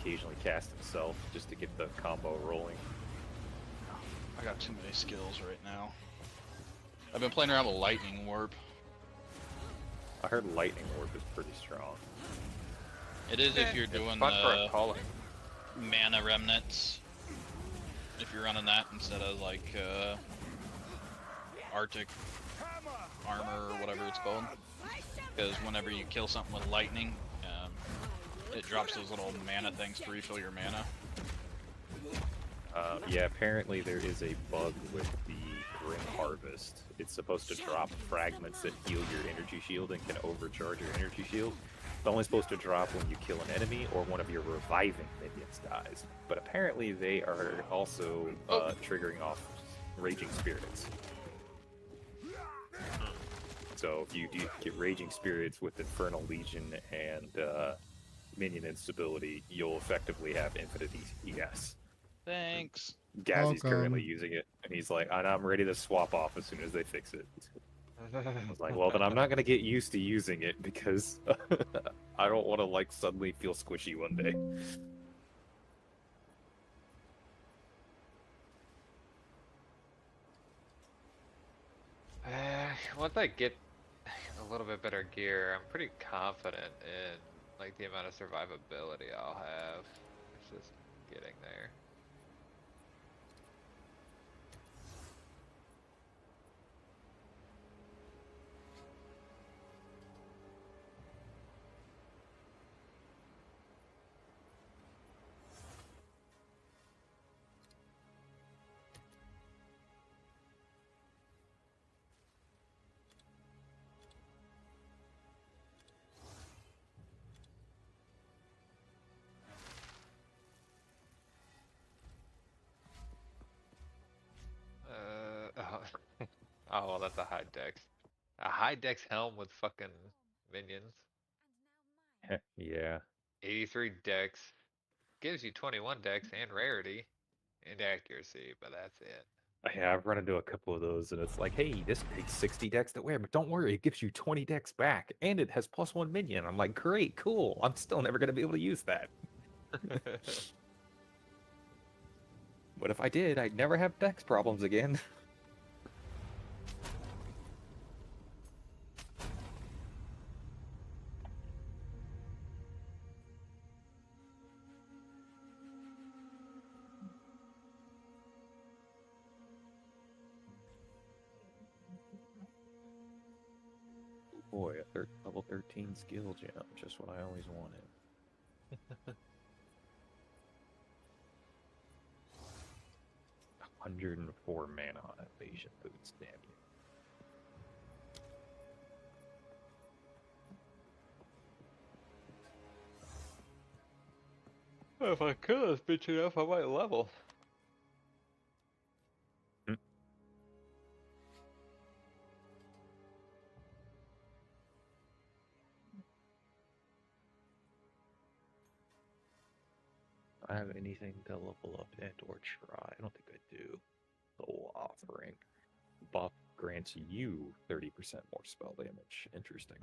occasionally cast himself just to get the combo rolling. I got too many skills right now. I've been playing around with lightning warp. I heard lightning warp is pretty strong. It is if you're doing fun for the a calling. mana remnants. If you're running that instead of like Arctic armor or whatever it's called. Because whenever you kill something with lightning, it drops those little mana things to refill your mana. Yeah, apparently there is a bug with the Grim Harvest. It's supposed to drop fragments that heal your energy shield and can overcharge your energy shield. It's only supposed to drop when you kill an enemy or one of your reviving minions dies. But apparently they are also triggering off Raging Spirits. So if you do get Raging Spirits with Infernal Legion and minion instability, you'll effectively have infinite ES. Thanks. Gazzy's currently using it, and he's like, I'm ready to swap off as soon as they fix it. I was like, well, then I'm not going to get used to using it because I don't want to, like, suddenly feel squishy one day. Once I get a little bit better gear, I'm pretty confident in like the amount of survivability I'll have. It's just getting there. Oh, well, that's a high dex. A high dex helm with fucking minions. Yeah. 83 dex. Gives you 21 dex and rarity and accuracy, but that's it. Yeah, I've run into a couple of those, and it's like, hey, this takes 60 dex to wear, but don't worry, it gives you 20 dex back, and it has +1 minion. I'm like, great, cool. I'm still never going to be able to use that. But if I did, I'd never have dex problems again. Boy, a level 13 skill gem, just what I always wanted. 104 mana on evasion boots, damn you. If I could, bitch enough, I might level. I have anything to level up and or try. I don't think I do. Soul offering. Buff grants you 30% more spell damage. Interesting.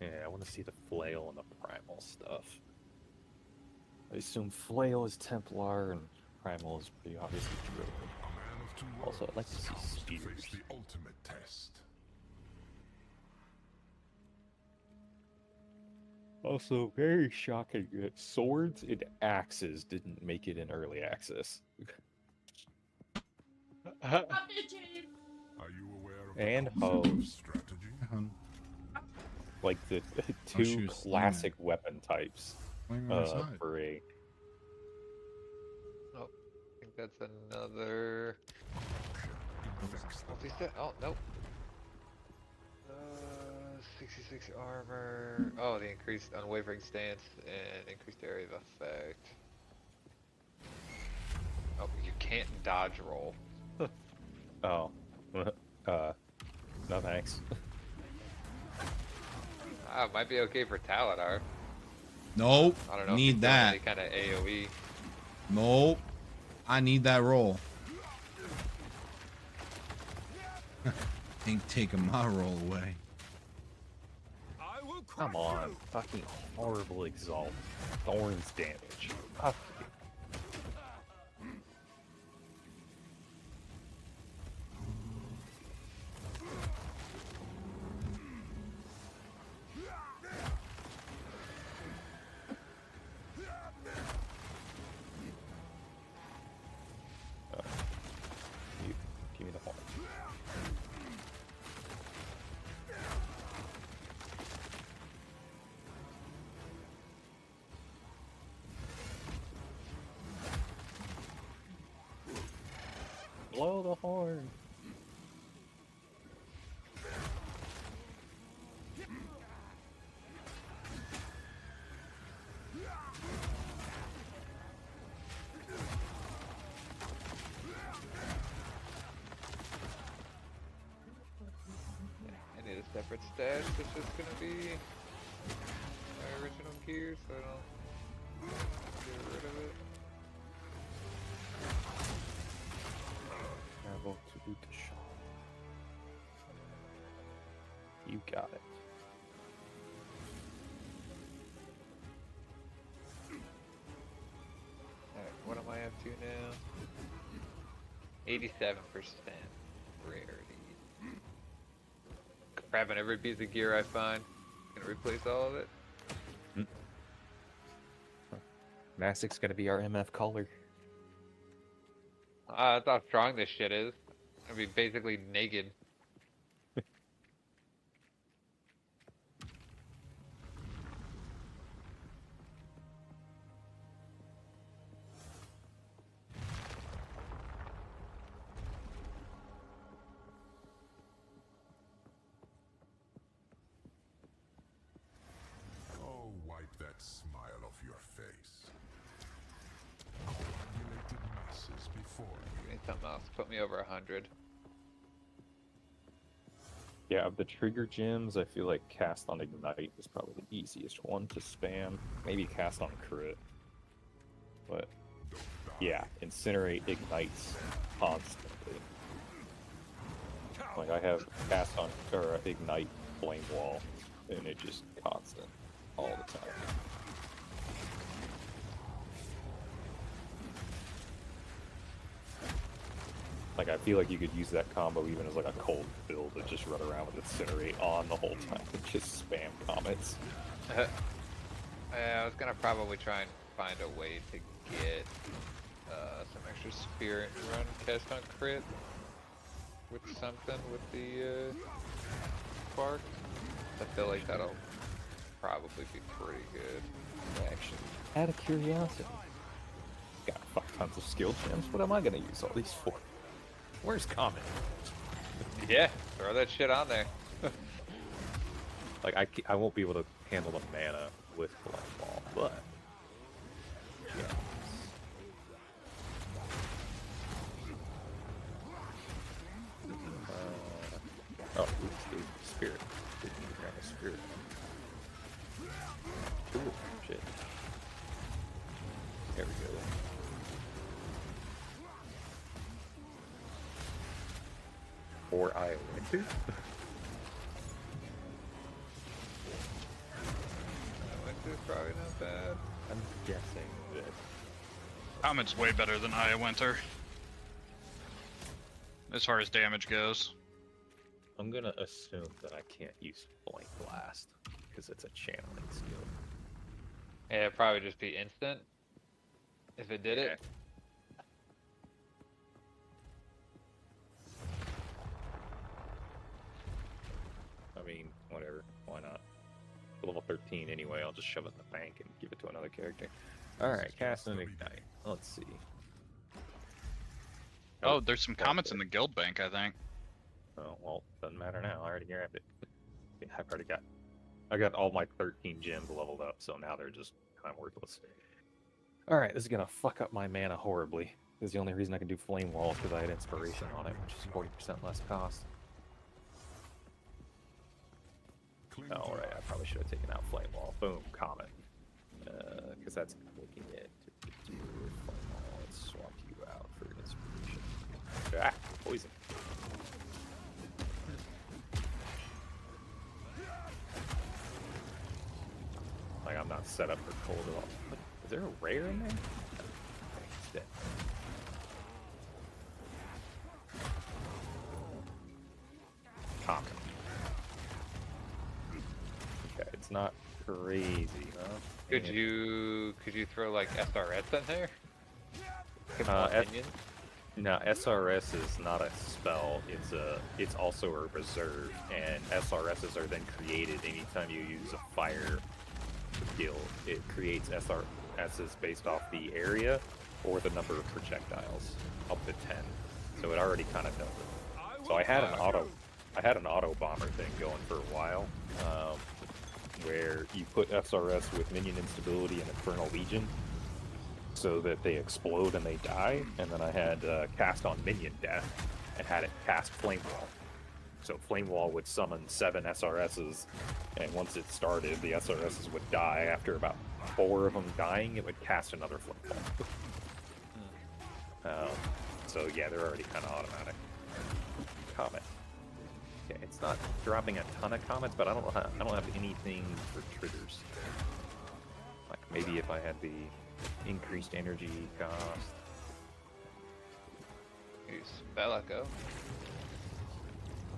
Yeah, I want to see the flail and the primal stuff. I assume flail is Templar and primal is pretty obviously Druid. Also, I'd like to see spears. The ultimate test. Also, very shocking that swords and axes didn't make it in early access. Are you aware of And the concept of strategy? Like the two classic weapon types Playing on our side. For a Oh, I think that's another. Multi-set? Oh, nope. 66 armor. Oh, the increased unwavering stance and increased area of effect. Oh, you can't dodge roll. oh, no thanks. Ah, might be okay for Taladar. Nope. I don't know. Need that. Any kind of AOE. Nope. I need that roll. Ain't taking my roll away. Come on, fucking horrible exalt. Thorns damage. Fuck you. Give me the horn. Blow the horn. I need a separate stash. This is gonna be my original gear, so I don't get rid of it. Travel to the shop. You got it. Alright, what am I up to now? 87% rarity. Grabbing every piece of gear I find. Gonna replace all of it. Massic's gonna be our MF color. That's how strong this shit is. I'd be basically naked. Oh, wipe that smile off your face. Coagulated masses before you. Give me something else. Put me over 100. Yeah, of the trigger gems, I feel like cast on Ignite is probably the easiest one to spam. Maybe cast on Crit. But yeah, Incinerate ignites constantly. Like I have cast on or Ignite Flame Wall, and it just constant all the time. Like I feel like you could use that combo even as like a cold build to just run around with Incinerate on the whole time and just spam comets. Yeah, I was gonna probably try and find a way to get some extra spirit run cast on crit with something with the spark. I feel like that'll probably be pretty good. Actually, out of curiosity, got fuck tons of skill gems. What am I gonna use all these for? Where's Comet? Yeah, throw that shit on there. Like I won't be able to handle the mana with Flame Wall, but yeah. Oh, oops, dude, spirit. Didn't even grab a spirit. Cool, shit. There we go. Or I went to. Winter's probably not bad. I'm guessing that. Comet's way better than Aya Winter. As far as damage goes. I'm gonna assume that I can't use Blank Blast because it's a channeling skill. Yeah, it'd probably just be instant if it did it. I mean, whatever. Why not? to level 13 anyway. I'll just shove it in the bank and give it to another character. Alright, cast and ignite. Let's see. Oh, there's some comments in the guild bank, I think. Oh, well, doesn't matter now. I already grabbed it. Yeah, I got all my 13 gems leveled up, so now they're just kind of worthless. Alright, this is gonna fuck up my mana horribly. This is the only reason I can do Flame Wall, because I had Inspiration on it, which is 40% less cost. Alright, I probably should have taken out Flame Wall. Boom, Comet. Because that's making it. Flame Wall. Let's swap you out for Inspiration. Ah, poison. Like, I'm not set up for cold at all. What, is there a rare in there? Okay, he's dead. Comet. Okay, it's not crazy, huh? Could you throw like SRS in there? Minions? No, SRS is not a spell. It's also a reserve, and SRSs are then created anytime you use a fire skill. It creates SRSs based off the area or the number of projectiles, up to 10. So it already kind of does it. So I had an auto bomber thing going for a while, where you put SRS with minion instability and Infernal Legion, so that they explode and they die, and then I had cast on minion death and had it cast Flame Wall. So Flame Wall would summon 7 SRSs, and once it started, the SRSs would die. After about 4 of them dying, it would cast another Flame Wall. So yeah, they're already kind of automatic. Comet. Okay, it's not dropping a ton of comets, but I don't have anything for triggers. Like maybe if I had the increased energy cost. Use Bellico.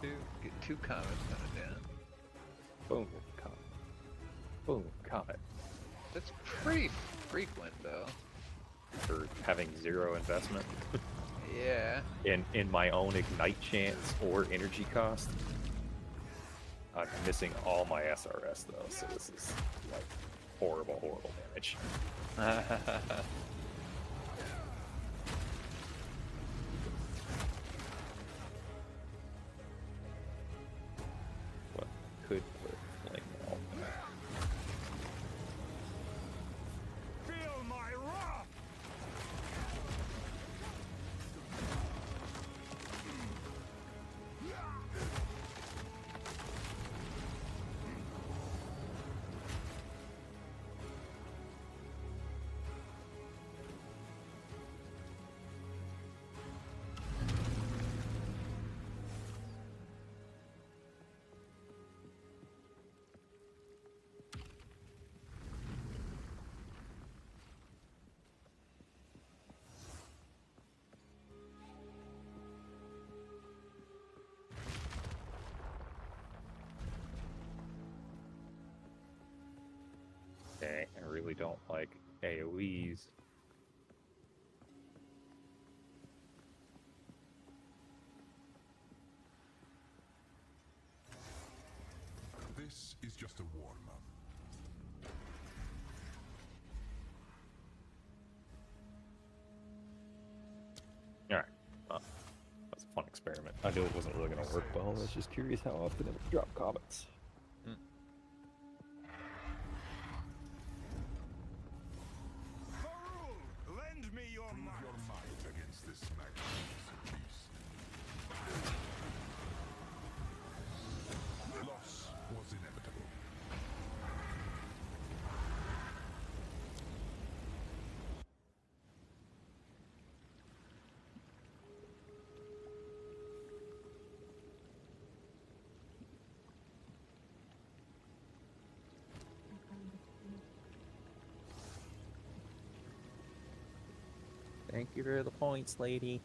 Get 2 comments on it down. Boom, comet. Boom, comet. That's pretty frequent though. For having 0 investment. Yeah. In my own ignite chance or energy cost. I'm missing all my SRS though, so this is like horrible damage. What could put Flame Wall? Feel my wrath! Okay, I really don't like AoEs. This is just a warm-up. Alright, well, that's a fun experiment. I knew it wasn't really going to work well. I was just curious how often it would drop comets. Varul, lend me your Prove might. your might against this magnificent beast. Loss was inevitable. Thank you for the points, lady.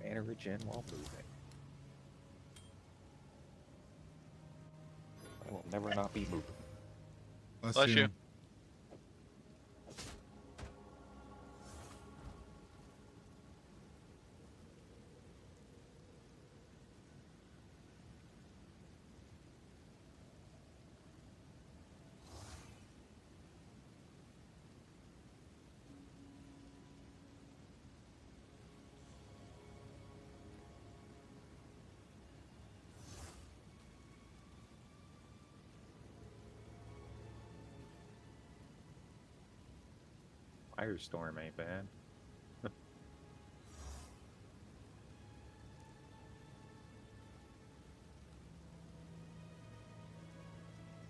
Mana regen while moving. I will never not be moving. Bless you. Firestorm ain't bad.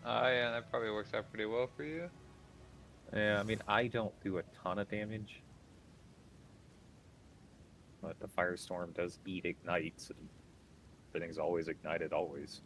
Oh yeah, that probably works out pretty well for you. Yeah, I mean, I don't do a ton of damage. But the Firestorm does eat ignites, and everything's always ignited, always.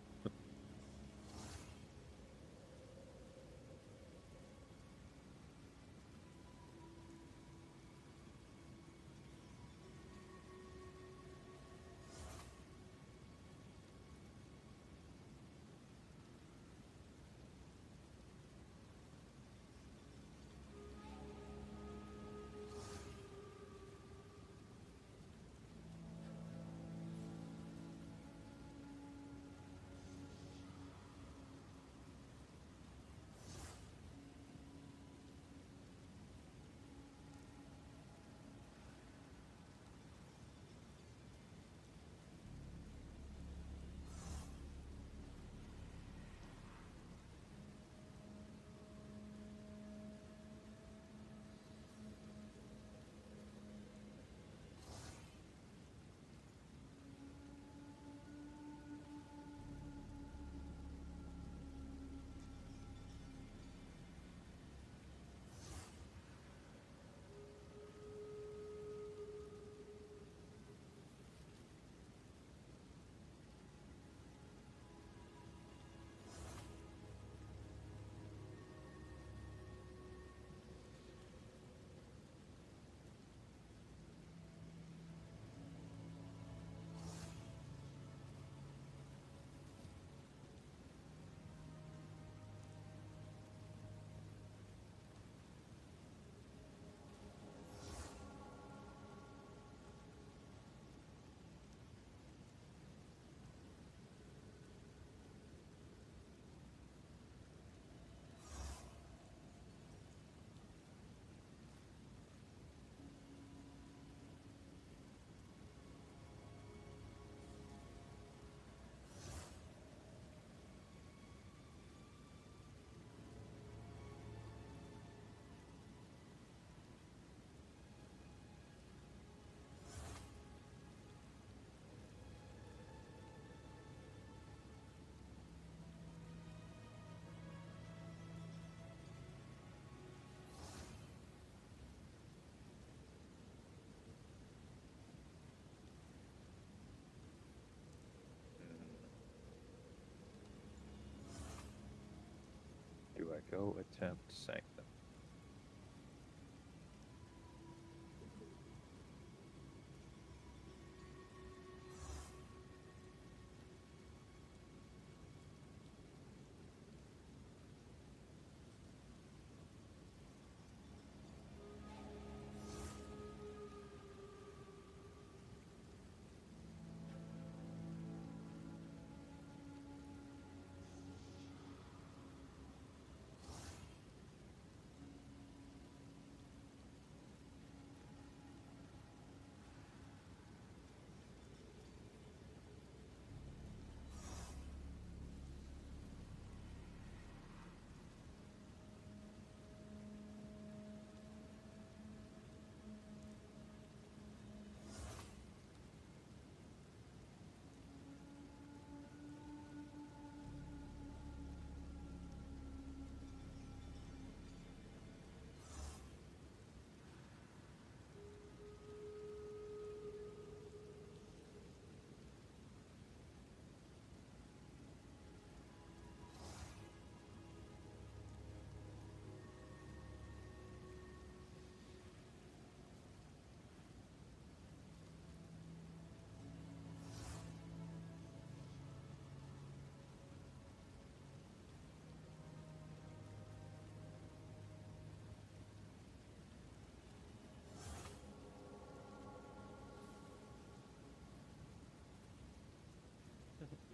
Do I go attempt Sanctum?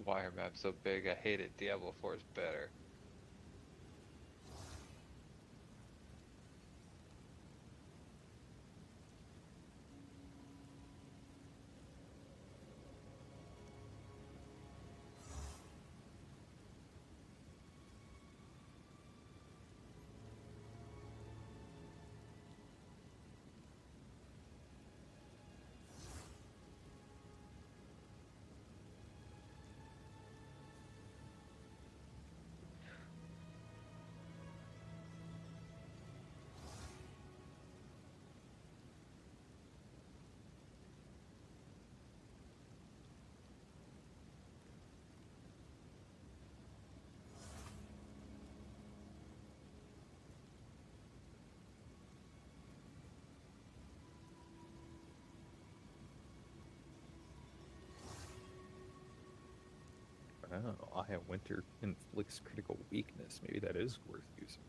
Wire map so big, I hate it. Diablo 4 is better. Oh, I have winter inflicts critical weakness. Maybe that is worth using.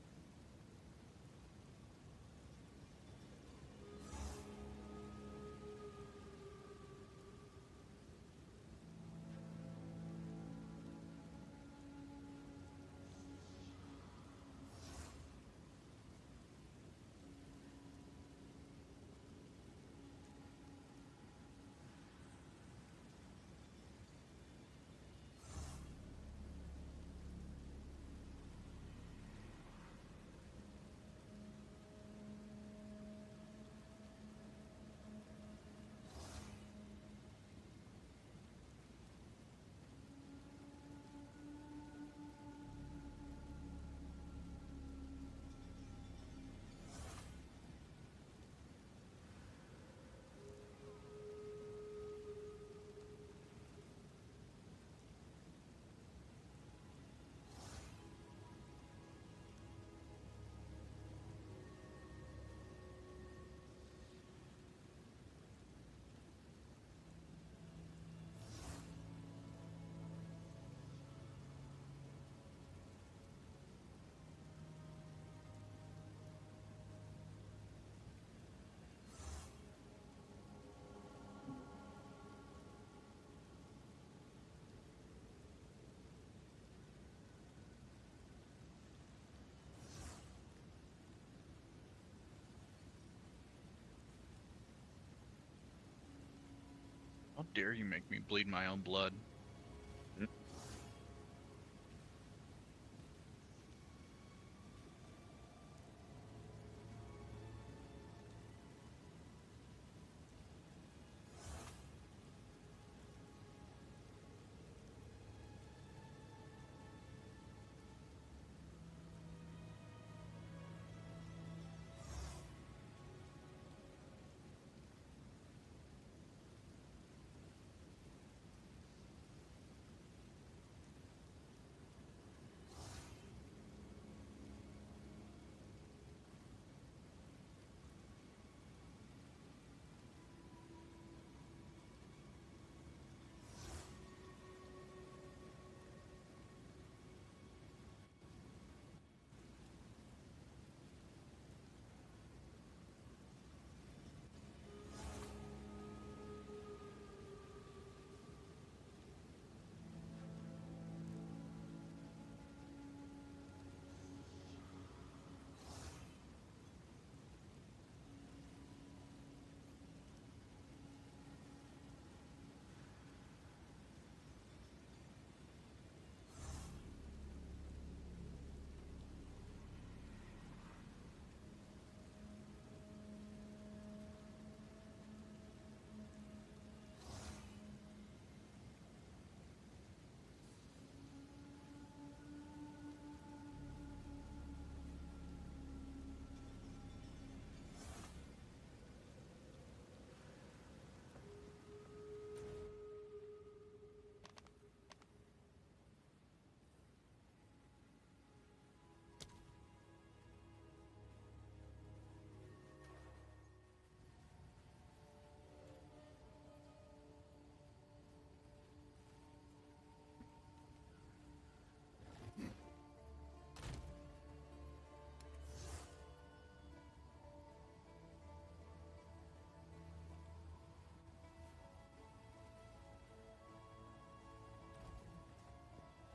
How dare you make me bleed my own blood?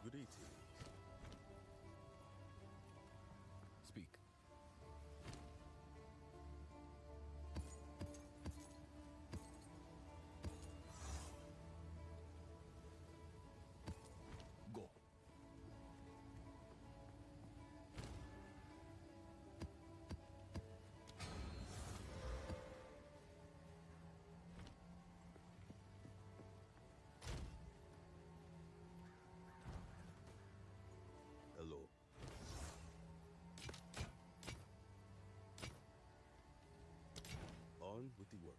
Greetings. Speak. Go. Hello. On with the work.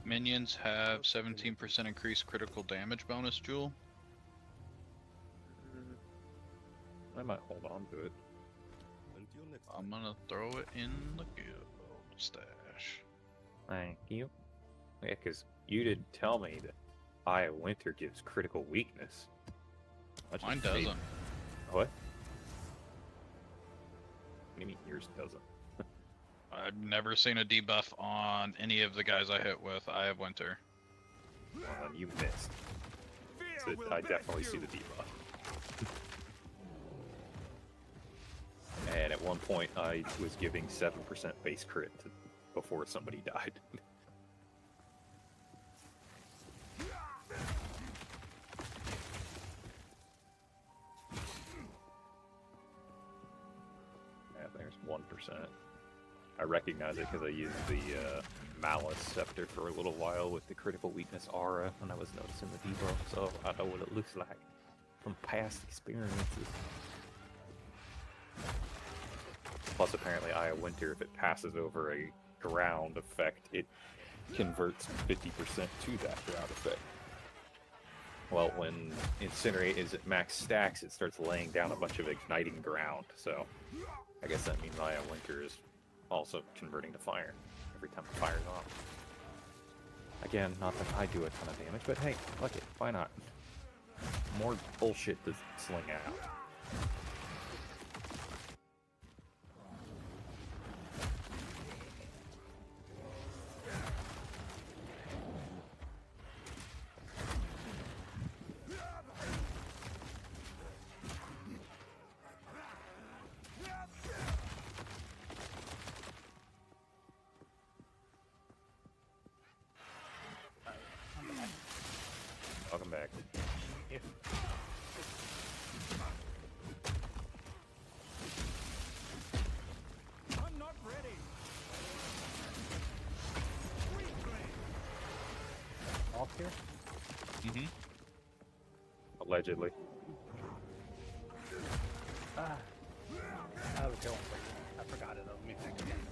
Minions have 17% increased critical damage bonus, Jewel. I might hold on to it. Until next I'm gonna throw it in the guild stash. Thank you. Yeah, because you didn't tell me that Eye of Winter gives critical weakness. That just Mine made- doesn't. What? What do you mean yours doesn't? I've never seen a debuff on any of the guys I hit with Eye of Winter. Well, then you missed. So Fear will I vex definitely see you. the debuff. And at one point, I was giving 7% base crit before somebody died. Yeah, there's 1%. I recognize it because I used the Malice Scepter for a little while with the critical weakness aura, and I was noticing the debuff, so I know what it looks like from past experiences. Plus, apparently, Eye of Winter, if it passes over a ground effect, it converts 50% to that ground effect. Well, when Incinerate is at max stacks, it starts laying down a bunch of igniting ground, so I guess that means Eye of Winter is also converting to fire every time it fires off. Again, not that I do a ton of damage, but hey, fuck it, why not? More bullshit to sling out. Welcome back. I'm not ready. Weakling. Off here? Mm-hmm. Allegedly. Ah. I was going for you. I forgot it. Let me think again.